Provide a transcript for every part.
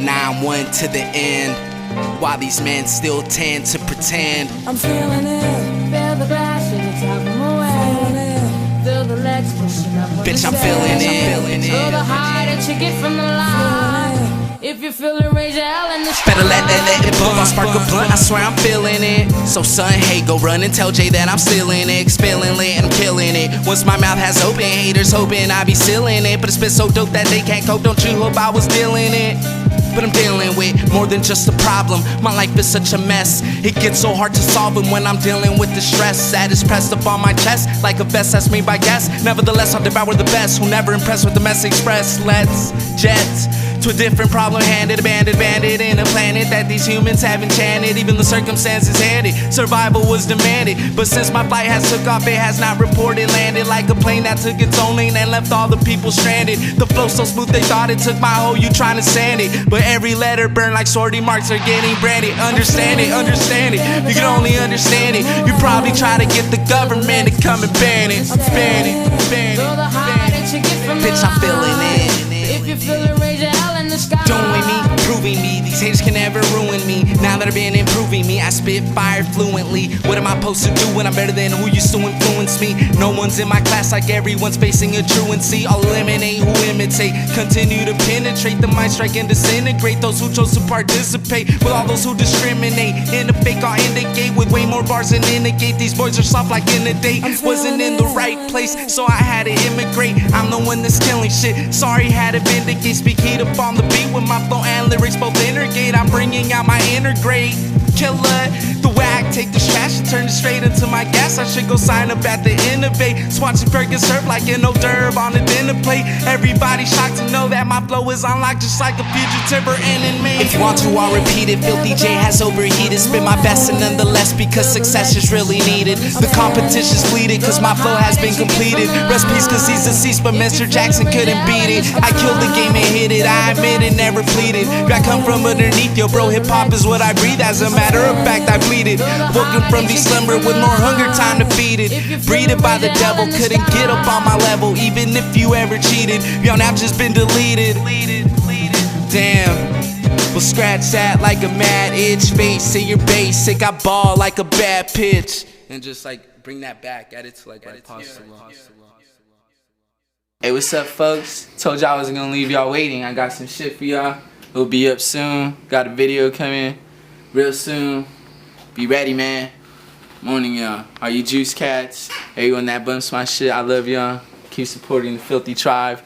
now I'm one to the end, while these men still tend to pretend. I'm feeling it. Feel the bash in the top of my way. Feel the legs pushing up on Bitch, the I'm stage. feeling it. Feel the high that you get from the line. If you feel it, raise your hell in the sky. Better let it bump. I spark a blunt, I swear I'm feeling it. So son, hey, go run and tell Jay that I'm still in it. Spilling lit and I'm killing it. Once my mouth has open, haters hoping I be sealing it. But it's been so dope that they can't cope. Don't you hope I was dealing it? But I'm dealing with more than just a problem. My life is such a mess. It gets so hard to solve it when I'm dealing with the stress that is pressed up on my chest like a vest that's made by gas. Nevertheless, I'll devour the best who never impressed with the mess expressed. Let's jet to a different problem, handed, abandoned, bandit in a planet that these humans have enchanted. Even the circumstances had it, survival was demanded. But since my flight has took off, it has not reported landed. Like a plane that took its own lane and left all the people stranded. The flow so smooth they thought it took my whole you trying to sand it. But every letter burned like sortie marks are getting branded. Understand it, understand it. You can only understand it. You probably try to get the government to come and ban it. Ban it, ban it, ban it. Bitch, I'm feeling it. If you feel it, raise your hell in the sky. Doing me, proving me, these haters can never ruin me. Now that I've been improving me, I spit fire fluently. What am I supposed to do when I'm better than who used to influence me? No one's in my class like everyone's facing a truancy. I'll eliminate who imitate, continue to penetrate the mind strike and disintegrate those who chose to participate. With all those who discriminate, in the fake I'll indicate with way more bars than indicate. These boys are soft like in the day. Wasn't in the right place, so I had to immigrate. I'm the one that's killing shit, sorry had to vindicate. Speak heat up on the beat with my flow and lyrics both intergate. I'm bringing out my inner great killer. The way I take the trash and turn it straight into my gas. I should go sign up at the Innovate. Swatching Perkins served like an hors d'oeuvre on a dinner plate. Everybody shocked to know that my flow is unlocked just like a fugitive or an inmate. If you want to, I'll repeat it. Filthy J has overheated. Spit my best and nonetheless because success is really needed. The competition's fleeted cause my flow has been completed. Rest peace cause he's deceased but Mr. Jackson couldn't beat it. I killed the game and hit it, I admit it, never pleaded. I come from underneath, yo bro, hip hop is what I breathe. As a matter of fact, I bleed it. Woken from these slumber with more hunger, time to feed it. Breeded by the devil, couldn't get up on my level. Even if you ever cheated, yo now just been deleted. Damn. Well, scratch that like a mad itch. Face, say you're basic, I ball like a bad pitch. And just like bring that back, add it to like possible. Hey, what's up, folks? Told y'all I wasn't gonna leave y'all waiting. I got some shit for y'all. It'll be up soon. Got a video coming real soon. Be ready, man. Morning, y'all. Are you juice cats? Everyone that bumps my shit, I love y'all. Keep supporting the Filthy Tribe.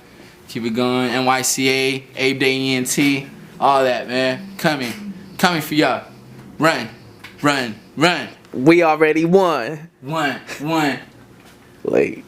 Keep it going. NYCA, Abe Day ENT, all that, man. Coming for y'all. Run, run, run. We already won. One. Wait.